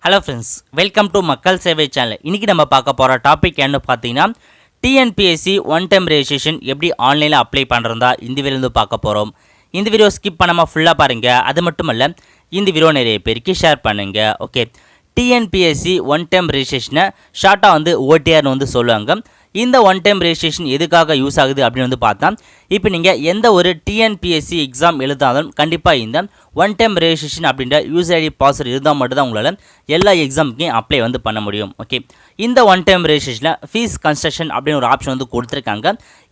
Hello friends, welcome to மக்கள் சேவை channel. இன்றைக்கி நம்ம பார்க்க போகிற டாபிக் என்ன பார்த்தீங்கன்னா, டிஎன்பிஎஸ்சி ஒன் டைம் ரெஜிஸ்ட்ரேஷன் எப்படி ஆன்லைனில் அப்ளை பண்ணுறதா இந்த வீடியோலேருந்து பார்க்க போகிறோம். இந்த வீடியோ ஸ்கிப் பண்ணாமல் ஃபுல்லாக பாருங்கள். அது மட்டும் இல்லை, இந்த வீடியோ நிறைய பேருக்கு ஷேர் பண்ணுங்கள். ஓகே, டிஎன்பிஎஸ்சி ஒன் டைம் ரெஜிஸ்ட்ரேஷனை ஷார்ட்டாக ஓடிஆர்னு சொல்லுவாங்க. இந்த ஒன் டைம் ரெஜிஸ்ட்ரேஷன் எதுக்காக யூஸ் ஆகுது அப்படின்னு பார்த்தா, இப்போ நீங்கள் எந்த ஒரு டிஎன்பிஎஸ்சி எக்ஸாம் எழுதாலும் கண்டிப்பாக இந்த ஒன் டைம் ரெஜிஸ்ட்ரேஷன் அப்படின்ற யூசர் ஐடி பாஸ்வேர்டு இருந்தால் மட்டும்தான் உங்களால் எல்லா எக்ஸாமுக்கும் அப்ளை பண்ண முடியும். ஓகே, இந்த ஒன் டைம் ரெஜிஸ்ட்ரேஷனில் ஃபீஸ் கன்ஸ்ட்ரக்ஷன் அப்படின்னு ஒரு ஆப்ஷன் கொடுத்துருக்காங்க.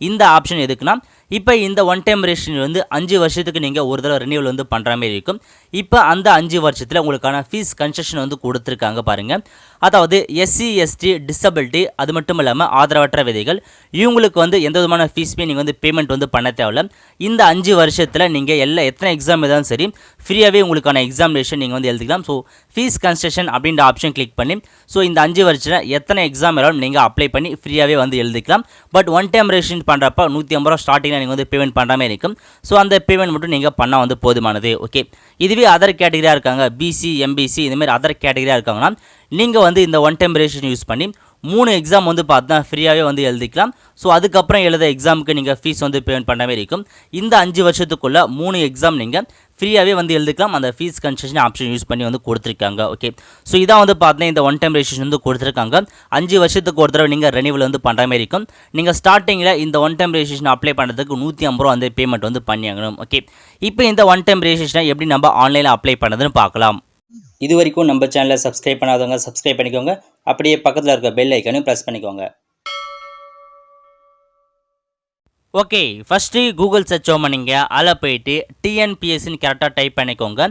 இந்த ஆப்ஷன் எதுக்குன்னா, இப்போ இந்த ஒன் டைம் ரெஜிஸ்ட்ரேஷன் 5 வருஷத்துக்கு நீங்கள் ஒரு தடவை ரினியூவல் பண்ணுற மாதிரி இருக்கும். இப்போ அந்த 5 வருஷத்தில் உங்களுக்கான ஃபீஸ் கன்ஸ்ட்ரக்ஷன் கொடுத்துருக்காங்க பாருங்கள். அதாவது எஸ்சி எஸ்டி டிசபிலிட்டி அது மட்டும் இல்லாமல் ஆதரவற்ற விதைகள் இவங்களுக்கு எந்த விதமான ஃபீஸுமே நீங்கள் பேமெண்ட் பண்ண தேவையில்ல. இந்த 5 வருஷத்தில் நீங்கள் எத்தனை எக்ஸாம் எதாவது சரி ஃப்ரீயாகவே உங்களுக்கான எக்ஸாமினேஷன் நீங்கள் எழுதிக்கலாம். ஸோ ஃபீஸ் கன்ஸ்ட்ரக்ஷன் அப்படின்ற ஆப்ஷன் கிளிக் பண்ணி இந்த 5 வருஷத்தில் எத்தனை எக்ஸாம் எல்லாம் நீங்கள் அப்ளை பண்ணி ஃப்ரீயாகவே எழுதிக்கலாம். பட் ஒன் டைம் ரெஜிஸ்ட்ரேஷன் பண்ணுறப்ப 150 ரூபா ஸ்டார்டிங்கில் நீங்கள் பேமெண்ட் பண்ணுற மாதிரி இருக்கும். ஸோ அந்த பேமெண்ட் மட்டும் நீங்கள் பண்ணால் போதுமானது. ஓகே, இதுவே அதர் கேட்டகரியாக இருக்காங்க, பிசி எம்பிசி இதுமாதிரி அதர் கேட்டகரியாக இருக்காங்கன்னா நீங்கள் இந்த ஒன் டைம் ரெஜிஸ்ட்ரேஷன் யூஸ் பண்ணி 3 எக்ஸாம் பார்த்தா ஃப்ரீயாகவே எழுதிக்கலாம். ஸோ அதுக்கப்புறம் எழுத எக்ஸாமுக்கு நீங்கள் ஃபீஸ் பேமெண்ட் பண்ண மாதிரி இருக்கும். இந்த 5 வருஷத்துக்குள்ளே 3 எக்ஸாம் நீங்கள் ஃப்ரீயாகவே எழுதிக்கலாம். அந்த ஃபீஸ் கன்செஷன் ஆப்ஷன் யூஸ் பண்ணி கொடுத்துருக்காங்க. ஓகே, ஸோ இதான் பார்த்தீங்கன்னா இந்த ஒன் டைம் ரெஜிஸ்ட்ரேஷன் கொடுத்துருக்காங்க. 5 வருஷத்துக்கு ஒரு தடவை நீங்கள் ரெனியூவல் பண்ணுற மாதிரி இருக்கும். நீங்கள் ஸ்டார்டிங்கில் இந்த ஒன் டைம் ரெஜிஸ்ட்ரேஷன் அப்ளை பண்ணுறதுக்கு 150 ரூபா பேமெண்ட் பண்ணியாகணும். ஓகே, இப்போ இந்த ஒன் டைம் ரெஜிஸ்ட்ரேஷனை எப்படி நம்ம ஆன்லைனில் அப்ளை பண்ணுறதுன்னு பார்க்கலாம். இது வரைக்கும் நம்ம சேனலை சப்ஸ்கிரைப் பண்ணாதவங்க சப்ஸ்கிரைப் பண்ணிக்கோங்க. அப்படியே பக்கத்தில் இருக்க பெல் ஐக்கனையும் ப்ரெஸ் பண்ணிக்கோங்க. ஓகே, ஃபஸ்ட்டு கூகுள் சர்ச் பண்ணிங்க. அதில் போயிட்டு டிஎன்பிஎஸ்சின்னு கரெக்டாக டைப் பண்ணிக்கோங்க.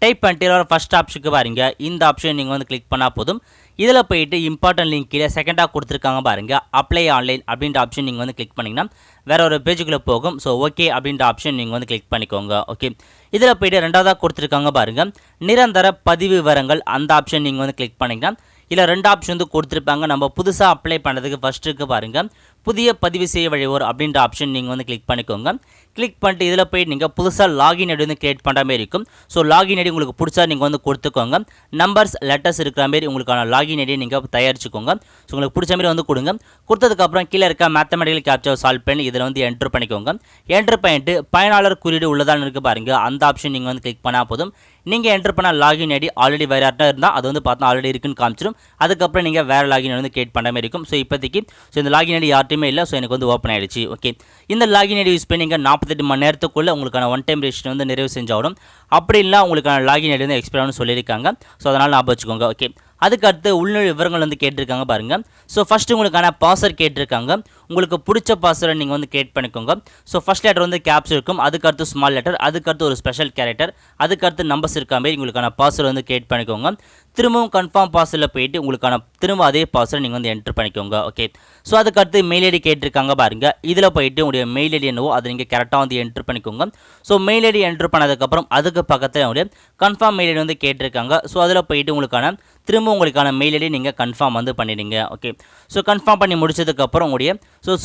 டைப் பண்ணிட்டு ஃபஸ்ட் ஆப்ஷனுக்கு பாருங்க. இந்த ஆப்ஷன் நீங்கள் கிளிக் பண்ணால் போதும். இதில் போயிட்டு இம்பார்ட்டன்ட் லிங்க் கீழே செகண்டாக கொடுத்துருக்காங்க பாருங்கள், அப்ளை ஆன்லைன் அப்படின்ற ஆப்ஷன் நீங்கள் கிளிக் பண்ணிங்கன்னா வேறு ஒரு பேஜுக்குள்ளே போகும். ஸோ ஓகே அப்படின்ற ஆப்ஷன் நீங்கள் கிளிக் பண்ணிக்கோங்க. ஓகே, இதில் போய்ட்டு ரெண்டாவதாக கொடுத்துருக்காங்க பாருங்கள், நிரந்தர பதிவு விவரங்கள். அந்த ஆப்ஷன் நீங்கள் கிளிக் பண்ணிங்கன்னா இல்லை 2 ஆப்ஷன் கொடுத்துருப்பாங்க. நம்ம புதுசாக அப்ளை பண்ணுறதுக்கு ஃபஸ்ட்டுக்கு பாருங்கள், புதிய பதிவு செய்ய வழிவோர் அப்படின்ற ஆப்ஷன் நீங்கள் கிளிக் பண்ணிக்கோங்க. கிளிக் பண்ணிட்டு இதில் போய்ட்டு நீங்கள் புதுசாக லாகின் ஐடி கிரியேட் பண்ணுற மாதிரி இருக்கும். ஸோ லாகின் ஐடி உங்களுக்கு பிடிச்சா நீங்கள் கொடுத்துக்கோங்க. நம்பர்ஸ் லெட்டர்ஸ் இருக்கிற மாதிரி உங்களுக்கான லாகின் ஐடியை நீங்கள் தயாரிச்சுக்கோங்க. ஸோ உங்களுக்கு பிடிச்ச மாதிரி கொடுங்க. கொடுத்ததுக்கப்புறம் கீழே இருக்க மேத்தமெட்டிக்கல் கேப்சர் சால்வ் பண்ணி இதில் என்ட்ரு பண்ணிக்கோங்க. என்ட்ரு பண்ணிட்டு பயனாளர் குறியீடு உள்ளதான்னு இருக்குது பாருங்கள், அந்த ஆப்ஷன் நீங்கள் கிளிக் பண்ணால் போதும். நீங்கள் என்ட்ரு பண்ண லாகின் ஐடி ஆல்ரெடி வேறு யார்ட்டா இருந்தால் அது பார்த்தா ஆல்ரெடி இருக்குன்னு காமிச்சிடும். அதுக்கப்புறம் நீங்கள் வேறு லாகின் கிரியேட் பண்ண மாதிரி இருக்கும். ஸோ இப்போதைக்கு இந்த லாகின் ஐடி யார்ட்டையுமே இல்லை. ஸோ எனக்கு ஓப்பன் ஆகிடுச்சு. ஓகே, இந்த லாகின் ஐடி யூஸ் பண்ணி நீங்கள் 48 மணி நேரத்துக்குள்ளே உங்களுக்கான ஒன் டைம் ரெஜிஸ்ட்ரேஷன் நிறைவு செஞ்சாலும். அப்படி இல்லை உங்களுக்கான லாகின் ஐடி எக்ஸ்பைர் ஆகும்னு சொல்லியிருக்காங்க. ஸோ அதனால் ஞாபகம் வச்சுக்கோங்க. ஓகே, அதுக்கடுத்து உள்நுழை விவரங்கள் கேட்டிருக்காங்க பாருங்கள். ஸோ ஃபஸ்ட்டு உங்களுக்கான பாஸ்வேர்ட் கேட்டிருக்காங்க. உங்களுக்கு பிடிச்ச பாஸ்வேர்டை நீங்கள் கிரியேட் பண்ணிக்கோங்க. ஸோ ஃபஸ்ட் லெட்டர் கேப்ஸ் இருக்கும், அதுக்கடுத்து ஸ்மால் லெட்டர், அதுக்கடுத்து ஒரு ஸ்பெஷல் கேரக்டர், அதுக்கடுத்து நம்பர்ஸ் இருக்க மாதிரி உங்களுக்கான பாஸ்வேர்டு கிரியேட் பண்ணிக்கோங்க. திரும்பவும் கன்ஃபார்ம் பாஸ்வேர்டில் போயிட்டு உங்களுக்கான திரும்ப அதே பாஸ்வேர்டு நீங்கள் என்ட்ரு பண்ணிக்கோங்க. ஓகே, ஸோ அதுக்கடுத்து மெயில் ஐடி கேட்டிருக்காங்க பாருங்கள். இதில் போயிட்டு உங்களுடைய மெயில் ஐடி என்னவோ அதை நீங்கள் கரெக்டாக என்ட்ரு பண்ணிக்கோங்க. ஸோ மெயில் ஐடி என்ட்ரு பண்ணதுக்கப்புறம் அதுக்கு பக்கத்தில் உங்களுடைய கன்ஃபார்ம் மெயில் ஐடி கேட்டிருக்காங்க. ஸோ அதில் போயிட்டு உங்களுக்கான திரும்ப உங்களுக்கான மெயில் ஐடி நீங்கள் கன்ஃபார்ம் பண்ணிடுங்க. ஓகே, ஸோ கன்ஃபார்ம் பண்ணி முடிச்சதுக்கப்புறம் உங்களுடைய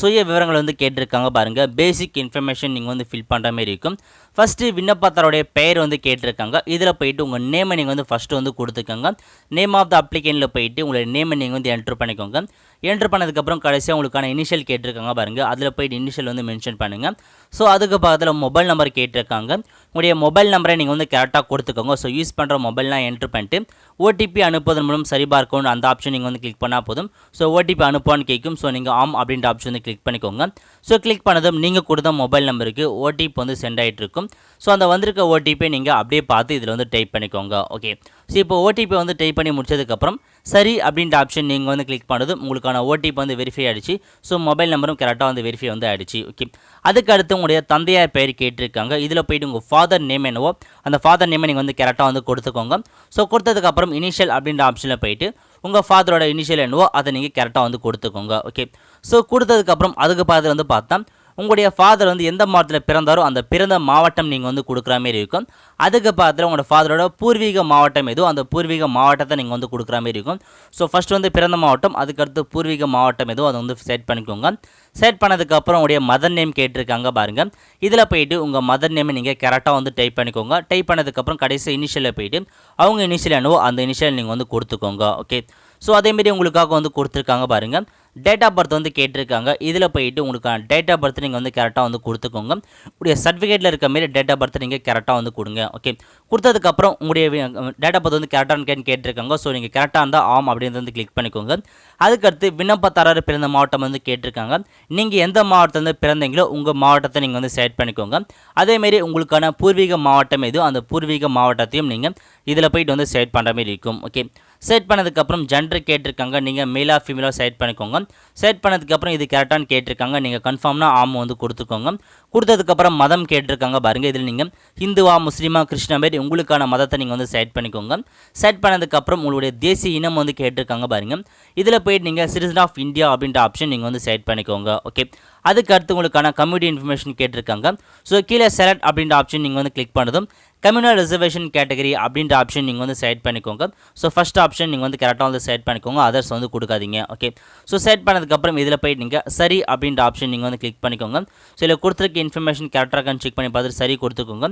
சுய விவரங்கள் கேட்டிருக்காங்க பாருங்கள். பேசிக் இன்ஃபர்மேஷன் நீங்கள் ஃபில் பண்ணுற மாதிரி இருக்கும். ஃபஸ்ட்டு விண்ணப்பத்தாரோடைய பெயர் கேட்டிருக்காங்க. இதில் போயிட்டு உங்கள் நேமை நீங்கள் ஃபஸ்ட்டு கொடுத்துக்கோங்க. நேம் ஆஃப் த அப்ளிகேஷனில் போயிட்டு உங்களுடைய நேமை நீங்கள் என்ட்ரு பண்ணிக்கோங்க. என்ட்ரு பண்ணதுக்கப்புறம் கடைசியாக உங்களுக்கான இனிஷியல் கேட்டிருக்காங்க பாருங்கள். அதில் போய்ட்டு இனிஷியல் மென்ஷன் பண்ணுங்கள். ஸோ அதுக்கு பக்கத்தில் மொபைல் நம்பர் கேட்டிருக்காங்க. உங்களுடைய மொபைல் நம்பரை நீங்கள் கரெக்டாக கொடுத்துக்கோங்க. ஸோ யூஸ் பண்ணுற மொபைல்லாம் என்ட்ரு பண்ணிட்டு ஓடிபி அனுப்புவதன் மூலம் சரிபார்க்கணும் அந்த ஆப்ஷன் நீங்கள் கிளிக் பண்ணால் போதும். ஸோ ஓடிபி அனுப்புவான்னு கேட்கும். ஸோ நீங்கள் ஆம் அப்படின்ற ஆப்ஷன் கிளிக் பண்ணிக்கோங்க. ஸோ கிளிக் பண்ணதும் நீங்கள் கொடுத்த மொபைல் நம்பருக்கு ஓடிபி சென்ட் ஆகிட்டு இருக்கும். ஸோ அந்த வந்திருக்க ஓடிபியை நீங்கள் அப்படியே பார்த்து இதில் டைப் பண்ணிக்கோங்க. ஓகே, ஸோ இப்போ ஓடிபி டைப் பண்ணி முடிச்சதுக்கப்புறம் சரி அப்படின்ற ஆப்ஷன் நீங்கள் கிளிக் பண்ணது உங்களுக்கான ஓடிபி வெரிஃபை ஆகிடுச்சு. ஸோ மொபைல் நம்பரும் கரெக்டாக வெரிஃபை ஆகிடுச்சு. ஓகே, அதுக்கு அடுத்து உங்களுடைய தந்தையார் பெயர் கேட்டிருக்காங்க. இதில் போய்ட்டு உங்கள் ஃபாதர் நேம் என்னவோ அந்த ஃபாதர் நேமை நீங்கள் கரெக்டாக கொடுத்துக்கோங்க. ஸோ கொடுத்ததுக்கப்புறம் இனிஷியல் அப்படின்ற ஆப்ஷனில் போயிட்டு உங்கள் ஃபாதரோட இனிஷியல் என்னவோ அதை நீங்கள் கரெக்டாக கொடுத்துக்கோங்க. ஓகே, ஸோ கொடுத்ததுக்கப்புறம் அதுக்கு பார்த்து பார்த்தா உங்களுடைய ஃபாதர் வந்து எந்த மாவட்டத்தில் பிறந்தாரோ அந்த பிறந்த மாவட்டம் நீங்கள் வந்து கொடுக்குற மாதிரி இருக்கும். அதுக்கு பக்கத்தில் உங்களோட ஃபாதரோட பூர்வீக மாவட்டம் எதுவும் அந்த பூர்வீக மாவட்டத்தை நீங்கள் வந்து கொடுக்குற மாதிரி இருக்கும். ஸோ ஃபஸ்ட் வந்து பிறந்த மாவட்டம், அதுக்கடுத்து பூர்வீக மாவட்டம் எதுவும் அதை வந்து செட் பண்ணிக்கோங்க. செட் பண்ணதுக்கப்புறம் உங்களுடைய மதர் நேம் கேட்டிருக்காங்க பாருங்கள். இதில் போயிட்டு உங்கள் மதர் நேமை நீங்கள் கரெக்டாக வந்து டைப் பண்ணிக்கோங்க. டைப் பண்ணதுக்கப்புறம் கடைசி இனிஷியலில் போயிட்டு அவங்க இனிஷியல் என்னவோ அந்த இனிஷியல் நீங்கள் வந்து கொடுத்துக்கோங்க. ஓகே, ஸோ அதேமாரி உங்களுக்காக வந்து கொடுத்துருக்காங்க பாருங்கள். டேட் ஆஃப் பர்த் வந்து கேட்டிருக்காங்க. இதில் போயிட்டு உங்களுக்கான டேட் ஆஃப் பர்த் நீங்கள் வந்து கரெக்டாக வந்து கொடுத்துக்கோங்க. உங்களுடைய சர்டிஃபிகேட்டில் இருக்க மாரி டேட் ஆஃப் பர்த் நீங்கள் கரெக்டாக வந்து கொடுங்க. ஓகே, கொடுத்ததுக்கப்புறம் உங்களுடைய டேட் ஆஃப் பர்த் வந்து கரெக்டானு கேட்டிருக்காங்க. ஸோ நீங்கள் கரெக்டாக இருந்தால் ஆம் அப்படின்றது வந்து கிளிக் பண்ணிக்கோங்க. அதுக்கடுத்து விண்ணப்பதாரர் பிறந்த மாவட்டம் வந்து கேட்டிருக்காங்க. நீங்கள் எந்த மாவட்டத்தில் பிறந்தீங்களோ உங்கள் மாவட்டத்தை நீங்கள் வந்து செலக்ட் பண்ணிக்கோங்க. அதேமாரி உங்களுக்கான பூர்வீக மாவட்டம் எது அந்த பூர்வீக மாவட்டத்தையும் நீங்கள் இதில் போயிட்டு வந்து செலக்ட் பண்ணுற மாதிரி இருக்கும். ஓகே, செட் பண்ணதுக்கப்புறம் ஜெண்டர் கேட்டிருக்காங்க. நீங்கள் மேலா ஃபீமேலாக செலக்ட் பண்ணிக்கோங்க. செட் பண்ணதுக்கப்புறம் இது கரெக்டானு கேட்டிருக்காங்க. நீங்கள் கன்ஃபார்ம்னா ஆம் வந்து கொடுத்துக்கோங்க. கொடுத்ததுக்கப்புறம் மதம் கேட்டிருக்காங்க பாருங்கள். இதில் நீங்கள் ஹிந்துவா முஸ்லீமா கிறிஸ்டினா மாரி உங்களுக்கான மதத்தை நீங்கள் வந்து செலக்ட் பண்ணிக்கோங்க. செட் பண்ணதுக்கப்புறம் உங்களுடைய தேசிய இனம் வந்து கேட்டிருக்காங்க பாருங்கள். இதில் போயிட்டு நீங்கள் சிட்டிசன் ஆஃப் இந்தியா அப்படின்ற ஆப்ஷன் நீங்கள் வந்து செலக்ட் பண்ணிக்கோங்க. ஓகே, அதுக்கு அடுத்து உங்களுக்கான கம்யூனிட்டி இன்ஃபர்மேஷன் கேட்டிருக்காங்க. ஸோ கீழே செலக்ட் அப்படின்ற ஆப்ஷன் நீங்கள் வந்து கிளிக் பண்ணதும் கம்யூனல் ரிசர்வேஷன் கேட்டகரி அப்படின்ற ஆப்ஷன் நீங்கள் வந்து செலக்ட் பண்ணிக்கோங்க. ஸோ ஃபஸ்ட் ஆப்ஷன் நீங்கள் வந்து கரெக்டாக வந்து செலக்ட் பண்ணிக்கோங்க. அதர்ஸ் வந்து கொடுக்காதீங்க. ஓகே, ஸோ செலக்ட் பண்ணதுக்கப்புறம் இதில் போயிட்டு நீங்கள் சரி அப்படின்ற ஆப்ஷன் நீங்கள் வந்து கிளிக் பண்ணிக்கோங்க. ஸோ இதில் கொடுத்துருக்க இன்ஃபர்மேஷன் கரெக்டாக இருக்கான்னு செக் பண்ணி பார்த்துட்டு சரி கொடுத்துக்கோங்க.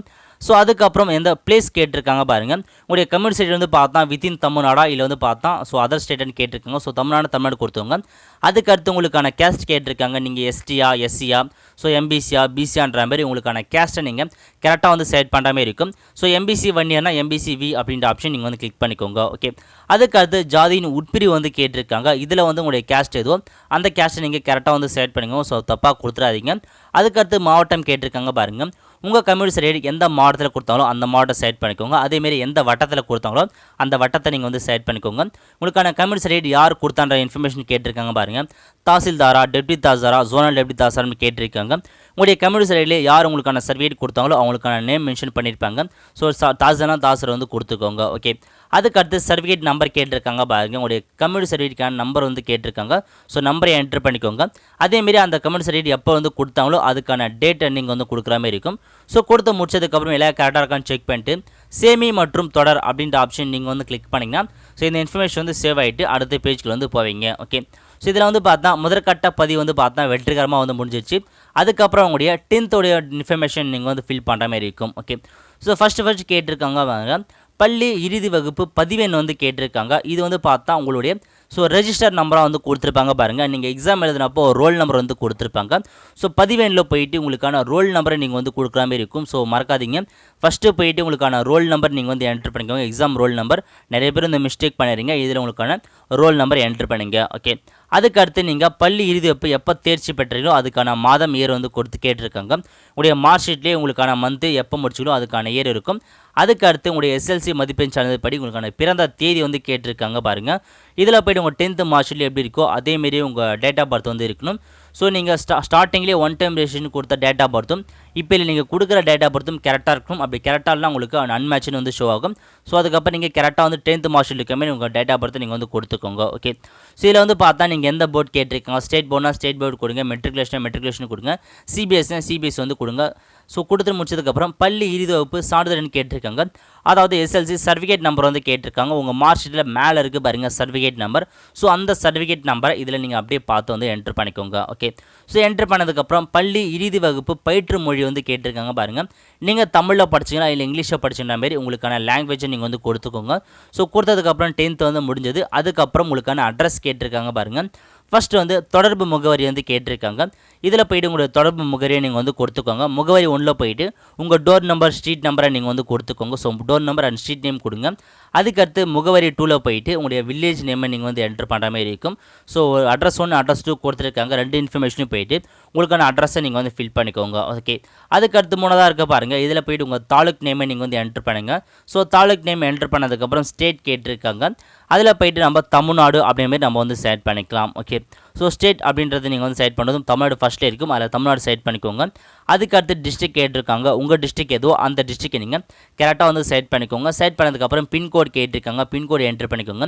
ஸோ அதுக்கப்புறம் எந்த பிளேஸ் கேட்டிருக்காங்க பாருங்கள். உங்களுடைய கம்யூனிட்டி ஸ்டேட் வந்து பார்த்தா வித்தின் தமிழ்நாடா இல்லை வந்து பார்த்தா ஸோ அதர் ஸ்டேட்னு கேட்டிருக்காங்க. ஸோ தமிழ்நாடு கொடுத்துங்க. அதுக்கடுத்து உங்களுக்கான கேஸ்ட் கேட்டிருக்காங்க. நீங்கள் எஸ்டியா எஸ்சியா ஸோ எம்பிசியா பிசியான்ற மாதிரி உங்களுக்கான கேஸ்ட்டை நீங்கள் கரெக்டாக வந்து செலக்ட் பண்ணுற மாதிரி இருக்கும். ஸோ எம்பிசி 1 இயர்னா எம்பிசி வி அப்படின்ற ஆப்ஷன் நீங்கள் வந்து கிளிக் பண்ணிக்கோங்க. ஓகே, அதுக்கடுத்து ஜாதியின் உட்பிரிவு வந்து கேட்டிருக்காங்க. இதில் வந்து உங்களுடைய கேஸ்ட் எதுவோ அந்த கேஸ்ட்டை நீங்கள் கரெக்டாக வந்து செலக்ட் பண்ணிக்கோங்க. ஸோ தப்பாக கொடுத்துடாதீங்க. அதுக்கடுத்து மாவட்டம் கேட்டிருக்காங்க பாருங்கள். உங்கள் கம்யூனிட்டி சர்டிஃபிகேட் எந்த மாவட்டத்தில் கொடுத்தாங்களோ அந்த மாவட்டம் செலக்ட் பண்ணிக்கோங்க. அதேமாரி எந்த வட்டத்தில் கொடுத்தாங்களோ அந்த வட்டத்தை நீங்கள் வந்து செலக்ட் பண்ணிக்கோங்க. உங்களுக்கான கம்யூனிட்டி சர்டிஃபிகேட் யார் கொடுத்தான்ற இன்ஃபர்மேஷன் கேட்டிருக்காங்க பாருங்கள். தாசில்தாரா டெப்டி தாசில்தாரா ஜோனல் டெப்டி தாசில்தார்னு கேட்டிருக்காங்க. உங்களுடைய கம்யூனிட்டி சர்டிஃபிகேட்லேயே யார் உங்களுக்கான சர்டிஃபிகேட் கொடுத்தாங்களோ அவங்களுக்கான நேம் மென்ஷன் பண்ணியிருப்பாங்க. ஸோ தாசில்தார்னா தாசில்தார் வந்து கொடுத்துக்கோங்க. ஓகே, அதுக்கடுத்து சர்டிஃபிகேட் நம்பர் கேட்டிருக்காங்க பாருங்கள். உங்களுடைய கம்யூனிட்டி சர்டிஃபிகேட்டான நம்பர் வந்து கேட்டிருக்காங்க. ஸோ நம்பரை என்ட்ரு பண்ணிக்கோங்க. அதேமாரி அந்த கம்யூனிட்டி சர்டிஃபிகேட் எப்போ வந்து கொடுத்தாங்களோ அதுக்கான டேட்டை நீங்கள் வந்து கொடுக்குற மாதிரி இருக்கும். ஸோ கொடுத்து முடிச்சதுக்கப்புறம் எல்லாம் கரெக்டாக இருக்கான்னு செக் பண்ணிட்டு சேமி மற்றும் தொடர் அப்படின்ற ஆப்ஷன் நீங்கள் வந்து கிளிக் பண்ணிங்கன்னா ஸோ இந்த இன்ஃபர்மேஷன் வந்து சேவ் ஆகிட்டு அடுத்த பேஜ்க்கு வந்து போவீங்க. ஓகே, ஸோ இதில் வந்து பார்த்தா முதற்கட்ட பதிவு வந்து பார்த்தா வெற்றிகரமாக வந்து முடிஞ்சிச்சு. அதுக்கப்புறம் உங்களுடைய 10th உடைய இன்ஃபர்மேஷன் நீங்கள் வந்து ஃபில் பண்ணுற மாதிரி இருக்கும். ஓகே, ஸோ ஃபஸ்ட்டு கேட்டிருக்காங்க வாங்க பள்ளி இறுதி வகுப்பு பதிவெண் வந்து கேட்டிருக்காங்க. இது வந்து பார்த்தா உங்களுடைய ஸோ ரெஜிஸ்டர் நம்பராக வந்து கொடுத்துருப்பாங்க பாருங்கள். நீங்கள் எக்ஸாம் எழுதினப்போ ரோல் நம்பர் வந்து கொடுத்துருப்பாங்க. ஸோ பதிவெண்ணில் போயிட்டு உங்களுக்கான ரோல் நம்பரை நீங்கள் வந்து கொடுக்குற மாதிரி இருக்கும். ஸோ மறக்காதீங்க, ஃபஸ்ட்டு போயிட்டு உங்களுக்கான ரோல் நம்பர் நீங்கள் வந்து என்ட்ரு பண்ணிக்கோங்க. எக்ஸாம் ரோல் நம்பர் நிறைய பேர் இந்த மிஸ்டேக் பண்ணிடுறீங்க. இதில் உங்களுக்கான ரோல் நம்பர் என்ட்ரு பண்ணுங்க. ஓகே, அதுக்கடுத்து நீங்கள் பள்ளி இறுதி வகுப்பு எப்போ தேர்ச்சி பெற்றீங்களோ அதுக்கான மாதம் இயர் வந்து கொடுத்து கேட்டிருக்காங்க. உங்களுடைய மார்க் ஷீட்லேயே உங்களுக்கான மந்த்து எப்போ முடிச்சிங்களோ அதுக்கான இயர் இருக்கும். அதுக்கடுத்து உங்களுடைய எஸ்எல்சி மதிப்பெண் சார்ந்தபடி உங்களுக்கான பிறந்த தேதி வந்து கேட்டிருக்காங்க பாருங்கள். இதில் போய்ட்டு உங்கள் 10th மார்க் ஷீட்டில் எப்படி இருக்கோ அதேமாரி உங்கள் டேட் ஆஃப் பர்த் வந்து இருக்கணும். ஸோ நீங்கள் ஸ்டார்டிங்லேயே 1 டைம் ரெஜிஸ்ட்ரேஷன் கொடுத்த டேட் ஆஃப் பர்த்தும் இப்போ நீங்கள் கொடுக்குற டேட் ஆஃப் பர்த்தும் கரெக்டாக இருக்கும். அப்படி கரெக்டாக உங்களுக்கு அன்மேட்ச்னு வந்து ஷோ ஆகும். ஸோ அதுக்கப்புறம் நீங்கள் கரெக்டாக வந்து 10th மார்க் ஷீட் இருக்க மாதிரி உங்கள் டேட் ஆஃப் பர்த் நீங்கள் வந்து கொடுத்துக்கோங்க. ஓகே, ஸோ இதில் வந்து பார்த்தா நீங்கள் எந்த போர்டு கேட்டிருக்காங்க. ஸ்டேட் போர்டுனா ஸ்டேட் போர்டு கொடுங்க, மெட்ரிகுலேஷன் கொடுங்க, சிபிஎஸ்சி வந்து கொடுங்க. ஸோ கொடுத்து முடிச்சதுக்கப்புறம் பள்ளி இறுதி வகுப்பு சான்றிதழ்னு கேட்டிருக்காங்க. அதாவது எஸ்எல்சி சர்டிஃபிகேட் நம்பர் வந்து கேட்டிருக்காங்க. உங்கள் மார்க் ஷீட்டில் மேலே இருக்குது பாருங்கள் சர்டிஃபிகேட் நம்பர். ஸோ அந்த சர்டிஃபிகேட் நம்பரை இதில் நீங்கள் அப்படியே பார்த்து வந்து என்ட்ரு பண்ணிக்கோங்க. ஓகே, ஸோ என்ட்ரு பண்ணதுக்கப்புறம் பள்ளி இறுதி வகுப்பு பயிற்று மொழி வந்து கேட்டிருக்காங்க பாருங்கள். நீங்கள் தமிழில் படிச்சிங்களா இல்லை இங்கிலீஷில் படிச்சுன்ற மாதிரி உங்களுக்கான லாங்குவேஜை நீங்கள் வந்து கொடுத்துக்கோங்க. ஸோ கொடுத்ததுக்கப்புறம் 10th வந்து முடிஞ்சது. அதுக்கப்புறம் உங்களுக்கான அட்ரஸ் கேட்டிருக்காங்க பாருங்கள். ஃபஸ்ட்டு வந்து தொடர்பு முகவரி வந்து கேட்டிருக்காங்க. இதில் போய்ட்டு உங்களுடைய தொடர்பு முகவரியை நீங்கள் வந்து கொடுத்துக்கோங்க. முகவரி 1ல் போயிட்டு உங்கள் டோர் நம்பர் ஸ்ட்ரீட் நம்பரை நீங்கள் வந்து கொடுத்துக்கோங்க. So door number and street name கொடுங்க. அதுக்கடுத்து முகவரி 2ல் போயிட்டு உங்களுடைய வில்லேஜ் நேமை நீங்கள் வந்து என்ட்ரு பண்ணுற மாதிரி இருக்கும். ஸோ அட்ரஸ் 1 அட்ரஸ் 2 கொடுத்துருக்காங்க. 2 இன்ஃபர்மேஷனும் போயிட்டு உங்களுக்கான அட்ரஸை நீங்கள் வந்து ஃபில் பண்ணிக்கோங்க. ஓகே, அதுக்கடுத்து 3தாக இருக்க பாருங்கள். இதில் போய்ட்டு உங்கள் தாலுக் நேமை நீங்கள் வந்து என்ட்ரு பண்ணுங்கள். ஸோ தாலுக் நேம் என்ட்ரு பண்ணதுக்கப்புறம் ஸ்டேட் கேட்டிருக்காங்க. அதில் போய்ட்டு நம்ம தமிழ்நாடு அப்படின்ற மாதிரி நம்ம வந்து செலக்ட் பண்ணிக்கலாம். ஓகே, ஸோ ஸ்டேட் அப்படின்றது நீங்கள் வந்து செலக்ட் பண்ணுறதும் தமிழ்நாடு ஃபஸ்ட் ஃபஸ்ட்டில் இருக்கும். அதில் தமிழ்நாடு செலக்ட் பண்ணிக்கோங்க. அதுக்கடுத்து டிஸ்ட்ரிக்ட் கேட்டிருக்காங்க. உங்கள் டிஸ்ட்ரிக்ட் எதுவோ அந்த டிஸ்ட்ரிக்டை நீங்கள் கரெக்டாக வந்து செலக்ட் பண்ணிக்கோங்க. செலக்ட் பண்ணதுக்கப்புறம் பின்கோட் கேட்டிருக்காங்க. பின்கோடு என்ட்ரு பண்ணிக்கோங்க.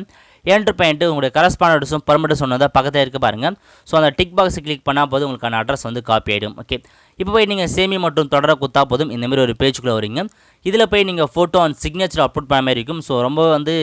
என்ட்ரு பண்ணிட்டு உங்களுடைய கரஸ்பாண்டன்ஸும் பர்மிட்டும் சொன்னதை பக்கத்தில் இருக்க பாருங்கள். ஸோ அந்த டிக் பாக்ஸை கிளிக் பண்ணால் போதும் உங்களுக்கான அட்ரஸ் வந்து காப்பி ஆகிடும். ஓகே, இப்போ போய் நீங்கள் சேமி மற்றும் தொடர குத்தா போதும் இந்தமாரி ஒரு பேஜுக்குள்ளே வரீங்க. இதில் போய் நீங்கள் ஃபோட்டோ அண்ட் சிக்னேச்சர் அப்லோட் பண்ண மாதிரி இருக்கும். ஸோ ரொம்ப வந்து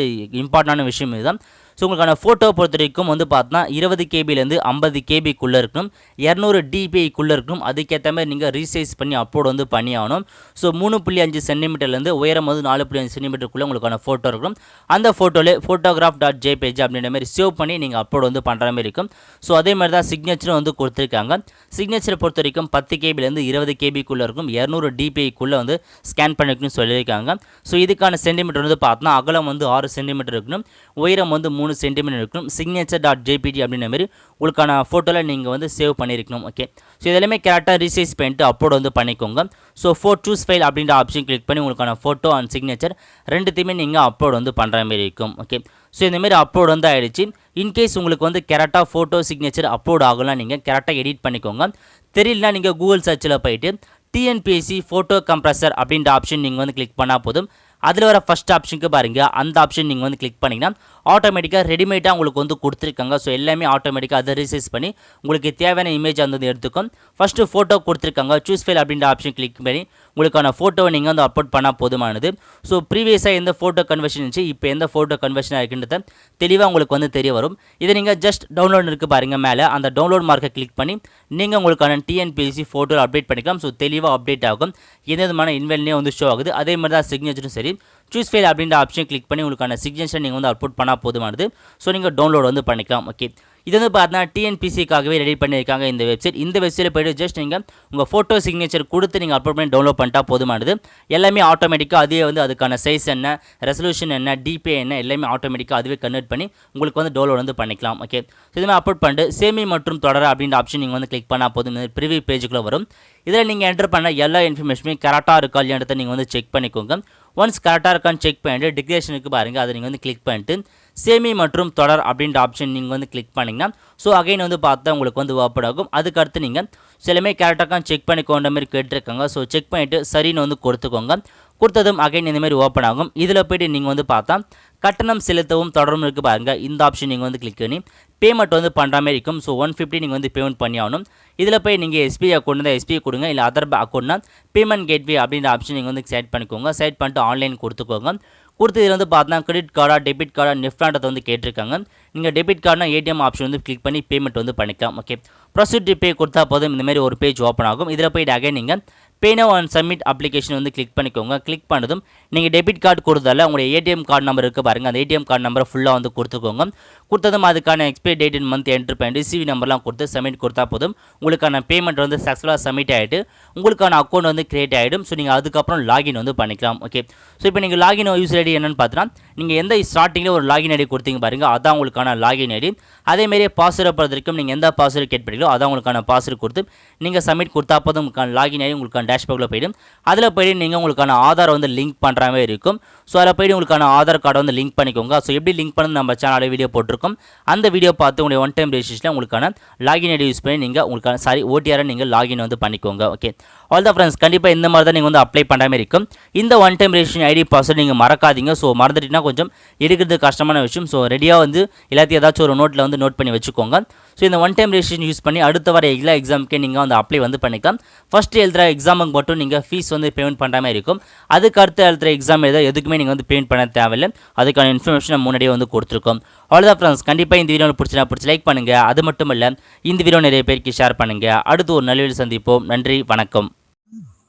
இம்பார்ட்டண்டான விஷயம் இதுதான். ஸோ உங்களுக்கான ஃபோட்டோ பொறுத்த வரைக்கும் வந்து பார்த்தீங்கன்னா 20 கேபிலேருந்து 50 கேபிக்குள்ளே இருக்கணும், 200 டிபிஐக்குள்ளே இருக்கணும். அதுக்கேற்ற மாதிரி நீங்கள் ரீசைஸ் பண்ணி அப்லோட் வந்து பண்ணி ஆகணும். ஸோ 3.5 சென்டிமீட்டர்லேருந்து உயரம் வந்து 4.5 சென்டிமீட்டருக்குள்ளே உங்களுக்கான ஃபோட்டோ இருக்கணும். அந்த ஃபோட்டோவில் photograph.jpg அப்படின்ற மாதிரி சேவ் பண்ணி நீங்கள் அப்லோட் வந்து பண்ணுற மாதிரி இருக்கும். ஸோ அதே மாதிரி தான் சிக்னேச்சரும் வந்து கொடுத்துருக்காங்க. சிக்னேச்சரை பொறுத்த வரைக்கும் 10 கேபிலேருந்து 20 கேபிக்குள்ளே இருக்கும், 200 டிபிஐக்குள்ளே வந்து ஸ்கேன் பண்ணிக்கணும்னு சொல்லியிருக்காங்க. ஸோ இதுக்கான சென்டிமீட்டர் வந்து பார்த்தோன்னா அகலம் வந்து 6 சென்டிமீட்டர் இருக்கணும், உயரம் வந்து 3 சென்டிமீட்டர் இருக்கணும். signature.jpg அப்படின்ற மாதிரி உங்களுக்கான ஃபோட்டோவில் நீங்கள் வந்து சேவ் பண்ணியிருக்கணும். ஓகே, ஸோ இதெல்லாமே கரெக்டாக ரீசைஸ் பண்ணிட்டு அப்லோட் வந்து பண்ணிக்கோங்க. ஸோ சூஸ் ஃபைல் அப்படின்ற ஆப்ஷன் கிளிக் பண்ணி உங்களுக்கான ஃபோட்டோ அண்ட் சிக்னேச்சர் ரெண்டுத்தையுமே நீங்கள் அப்லோட் வந்து பண்ணுற மாதிரி இருக்கும். ஓகே, ஸோ இந்தமாரி அப்லோட் வந்து ஆகிடுச்சு. இன்கேஸ் உங்களுக்கு வந்து கரெக்டாக ஃபோட்டோ சிக்னேச்சர் அப்லோட் ஆகலாம், நீங்கள் கரெக்டாக எடிட் பண்ணிக்கோங்க. தெரியலனா நீங்கள் கூகுள் சர்ச்சில் போயிட்டு TNPSC ஃபோட்டோ கம்ப்ரஸர் அப்படின்ற ஆப்ஷன் நீங்கள் வந்து கிளிக் பண்ணால் போதும். அதில் வர ஃபஸ்ட் ஆப்ஷனுக்கு பாருங்கள், அந்த ஆப்ஷன் நீங்கள் வந்து கிளிக் பண்ணிங்கன்னா ஆட்டோமேட்டிக்காக ரெடிமேடாக உங்களுக்கு வந்து கொடுத்துருக்காங்க. ஸோ எல்லாமே ஆட்டோமேட்டிக்காக அதை ரீசைஸ் பண்ணி உங்களுக்கு தேவையான இமேஜ் வந்து எடுத்துக்கும். ஃபஸ்ட்டு ஃபோட்டோ கொடுத்துருக்காங்க. சூஸ் ஃபைல் அப்படின்ற ஆப்ஷன் கிளிக் பண்ணி உங்களுக்கான ஃபோட்டோவை நீங்கள் வந்து அப்லோட் பண்ணால் போதுமானது. ஸோ ப்ரீவியஸாக எந்த ஃபோட்டோ கன்வர்ஷன் இருந்துச்சு, இப்போ எந்த ஃபோட்டோ கன்வர்ஷனாக இருக்குன்றத தெளிவாக உங்களுக்கு வந்து தெரிய வரும். இதை நீங்கள் ஜஸ்ட் டவுன்லோட் இருக்குது பாருங்கள், மேலே அந்த டவுன்லோட் மார்க்கை கிளிக் பண்ணி நீங்கள் உங்களுக்கான TNPSC ஃபோட்டோ அப்டேட் பண்ணிக்கலாம். ஸோ தெளிவாக அப்டேட் ஆகும், எந்த விதமான இன்வெல்னே வந்து ஷோ ஆகுது. அதே மாதிரி தான் சிக்னேச்சரும் சரி. சூஸ் ஃபைல் அப்படின்ற ஆப்ஷன் கிளிக் பண்ணி உங்களுக்கான சிக்னேச்சர் நீங்கள் வந்து அப்லோட் பண்ணால் போதுமானது. ஸோ நீங்கள் டவுன்லோட் வந்து பண்ணிக்கலாம். ஓகே, இது வந்து பார்த்தீங்கன்னா TNPSCக்காகவே ரெடி பண்ணியிருக்காங்க இந்த வெப்சைட். இந்த வெப்சைட்டில் போய்ட்டு ஜஸ்ட் நீங்கள் உங்கள் ஃபோட்டோ சிக்னேச்சர் கொடுத்து நீங்கள் அப்லோட் பண்ணி டவுன்லோட் பண்ணிட்டா போதுமானது. எல்லாமே ஆட்டோமேட்டிக்காக அதுவே வந்து அதுக்கான சைஸ் என்ன, ரெசல்யூஷன் என்ன, டிபிஐ என்ன, எல்லாமே ஆட்டோமேட்டிக்காக அதுவே கன்வெர்ட் பண்ணி உங்களுக்கு வந்து டவுன்லோட் வந்து பண்ணிக்கலாம். ஓகே, ஸோ இதுமாதிரி அப்லோட் பண்ணிட்டு சேமி மற்றும் தொடர அப்படின்ற ஆப்ஷன் நீங்கள் வந்து கிளிக் பண்ணால் போதும். ப்ரிவியூ பேஜுக்குள்ளே வரும். இதில் நீங்கள் என்டர் பண்ண எல்லா இன்ஃபர்மேஷனுமே கரெக்டாக இருக்கா இல்லையான்றதை நீங்கள் வந்து செக் பண்ணிக்கோங்க. ஒன்ஸ் கரெக்டாக இருக்கான்னு செக் பண்ணிட்டு டிக்ளரேஷனுக்கு பாருங்கள், அதை நீங்கள் வந்து கிளிக் பண்ணிட்டு சேமி மற்றும் தொடர் அப்படின்ற ஆப்ஷன் நீங்கள் வந்து கிளிக் பண்ணிங்கன்னா ஸோ அகைன் வந்து பார்த்தா உங்களுக்கு வந்து ஓப்பன் ஆகும். அதுக்கடுத்து நீங்கள் சிலமே கரெக்டாக செக் பண்ணிக்கோன்ற மாதிரி கேட்டிருக்காங்க. ஸோ செக் பண்ணிவிட்டு சரின்னு வந்து கொடுத்துக்கோங்க. கொடுத்ததும் அகைன் இந்தமாரி ஓப்பன் ஆகும். இதில் போய்ட்டு நீங்கள் வந்து பார்த்தா கட்டணம் செலுத்தவும் தொடரும் இருக்குது பாருங்கள், இந்த ஆப்ஷன் நீங்கள் வந்து கிளிக் பண்ணி பேமெண்ட் வந்து பண்ணுற மாதிரி இருக்கும். ஸோ 150 நீங்கள் வந்து பேமெண்ட் பண்ணி ஆகணும். இதில் போய் நீங்கள் SBI அக்கௌண்ட் தான் SBI கொடுங்க, இல்லை அதர் அக்கௌண்ட்னா பேமெண்ட் கேட்வே அப்படின்ற ஆப்ஷன் நீங்கள் வந்து செலக்ட் பண்ணிக்கோங்க. செலக்ட் பண்ணிட்டு ஆன்லைன் கொடுத்துக்கோங்க. கொடுத்து இதில் வந்து பார்த்தீங்கன்னா கிரெடிட் கார்டா டெபிட் கார்டா நெஃப்டான்றதை வந்து கேட்டிருக்காங்க. நீங்கள் டெபிட் கார்டுனா ATM ஆப்ஷன் வந்து கிளிக் பண்ணி பேமெண்ட் வந்து பண்ணிக்கலாம். ஓகே, ப்ரொசீட் பே கொடுத்தா போதும் இந்தமாரி ஒரு பேஜ் ஓப்பன் ஆகும். இதில் போய்ட்டு அகைன் நீங்கள் பே நவ் அண்ட் சப்மிட் அப்ளிகேஷன் வந்து கிளிக் பண்ணிக்கோங்க. கிளிக் பண்ணதும் நீங்கள் டெபிட் கார்டு கொடுத்தால உங்களுடைய ATM கார்டு நம்பர் இருக்குது பாருங்கள், அந்த ATM கார்டு நம்பரை ஃபுல்லாக வந்து கொடுத்துக்கோங்க. கொடுத்ததும் அதுக்கான expiry date and month enter பண்ணிட்டு CVV நம்பர்லாம் கொடுத்து சப்மிட் கொடுத்தா போதும் உங்களுக்கான பேமெண்ட் வந்து சக்ஸஸ்ஃபுல்லாக சப்மிட் ஆகிட்டு உங்களுக்கான அக்கௌண்ட் வந்து கிரியேட் ஆகிடும். ஸோ நீங்கள் அதுக்கப்புறம் லாகின் வந்து பண்ணிக்கலாம். ஓகே, ஸோ இப்போ நீங்கள் லாகின் யூஸ் ஐடி என்னென்னு பார்த்தீங்கன்னா நீங்கள் எந்த ஸ்டார்டிங்கில் ஒரு லாகின் ஐடி கொடுத்தீங்க பாருங்கள், அதான் உங்களுக்கான லாகின் ஐடி. அதேமாரி பாஸ்வேர்டை பொறுத்த வரைக்கும் நீங்கள் எந்த பாஸ்வேர்டு கேட் பண்ணிங்களோ அதான் உங்களுக்கான பாஸ்வேர்டு கொடுத்து நீங்கள் சப்மிட் கொடுத்தா போதும் உங்களுக்கான லாகின் ஐடி உங்களுக்கான டேஷ்போர்டில் போய்டும். அதில் போய்ட்டு நீங்கள் உங்களுக்கான ஆதார் வந்து லிங்க் பண்ணுற மாதிரி இருக்கும். ஸோ அதில் போய்ட்டு உங்களுக்கான ஆதார் கார்டை வந்து லிங்க் பண்ணிக்கோங்க. ஸோ எப்படி லிங்க் பண்ணது நம்ம சேனலில் வீடியோ போட்டிருக்கோம். அந்த வீடியோ பார்த்து உங்களுடைய ஒன் டைம் ரெஜிஸ்ட்ரேஷனில் உங்களுக்கான லாகின் ஐடி யூஸ் பண்ணி நீங்கள் உங்களுக்கான OTR நீங்கள் லாகின் வந்து பண்ணிக்கோங்க. ஓகே, ஆல் த ஃப்ரெண்ட்ஸ், கண்டிப்பாக இந்த மாதிரி தான் நீங்கள் வந்து அப்ளை பண்ணுற மாதிரி இருக்கும். இந்த one time registration ID password நீங்கள் மறக்காதீங்க. ஸோ மறந்துட்டீங்கன்னா கொஞ்சம் எடுக்கிறது கஷ்டமான விஷயம். ஸோ ரெடியாக வந்து எல்லாத்தையும் ஏதாச்சும் ஒரு நோட்டில் வந்து நோட் பண்ணி வச்சுக்கோங்க. ஸோ இந்த ஒன் டைம் ரெஜிஸ்ட்ரேஷன் யூஸ் பண்ணி அடுத்த வர எல்லா எக்ஸாமுக்கே நீங்கள் வந்து அப்ளை வந்து பண்ணிக்கலாம். ஃபஸ்ட்டு எழுதுகிற எக்ஸாமுக்கு மட்டும் நீங்கள் ஃபீஸ் வந்து பேமெண்ட் பண்ணுற மாதிரி இருக்கும். அதுக்கு அடுத்து எழுதுகிற எக்ஸாம் எதுக்குமே நீங்கள் வந்து பேமெண்ட் பண்ண தேவையில்லை. அதுக்கான இன்ஃபர்மேஷன் முன்னாடியே வந்து கொடுத்துருக்கோம். அவ்வளோதான் ஃப்ரெண்ட்ஸ், கண்டிப்பாக இந்த வீடியோ பிடிச்சி லைக் பண்ணுங்கள். அது மட்டும் இல்லை, இந்த வீடியோ நிறைய பேருக்கு ஷேர் பண்ணுங்கள். அடுத்து ஒரு நல்ல வீடியோ சந்திப்போம். நன்றி, வணக்கம்.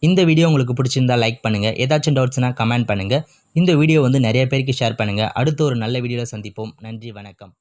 இந்த வீடியோ உங்களுக்கு பிடிச்சிருந்தா லைக் பண்ணுங்கள். ஏதாச்சும் டவுட்ஸ்னால் கமெண்ட் பண்ணுங்கள். இந்த வீடியோ வந்து நிறைய பேருக்கு ஷேர் பண்ணுங்கள். அடுத்து ஒரு நல்ல வீடியோவில் சந்திப்போம். நன்றி, வணக்கம்.